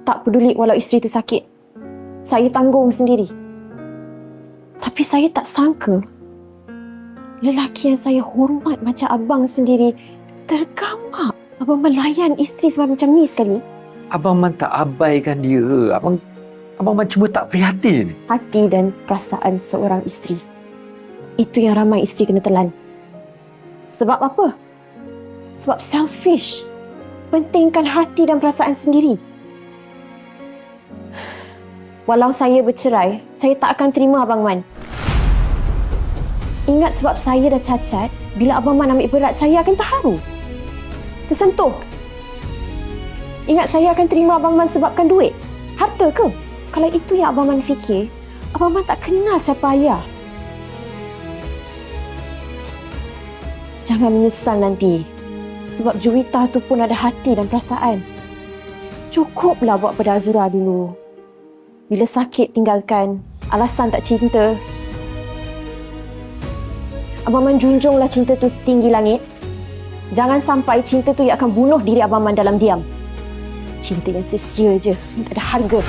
tak peduli walau isteri tu sakit. Saya tanggung sendiri. Tapi saya tak sangka lelaki yang saya hormat macam abang sendiri tergamak abang melayan isteri macam ni sekali. Abang Man tak abaikan dia. Abang Man cuma tak prihatin. Hati dan perasaan seorang isteri, itu yang ramai isteri kena telan. Sebab apa? Sebab selfish. Pentingkan hati dan perasaan sendiri. Walau saya bercerai, saya tak akan terima Abang Man. Ingat, sebab saya dah cacat, bila Abang Man ambil berat, saya akan terharu, tersentuh. Ingat, saya akan terima Abang Man sebabkan duit, harta ke? Kalau itu yang Abang Man fikir, Abang Man tak kenal siapa ayah. Jangan menyesal nanti. Sebab Juwita tu pun ada hati dan perasaan. Cukuplah buat pada Azura dulu. Bila sakit tinggalkan, alasan tak cinta. Abang Man junjunglah cinta tu setinggi langit. Jangan sampai cinta tu yang akan bunuh diri Abang Man dalam diam. Cinta yang sia-sia je, tak ada harga.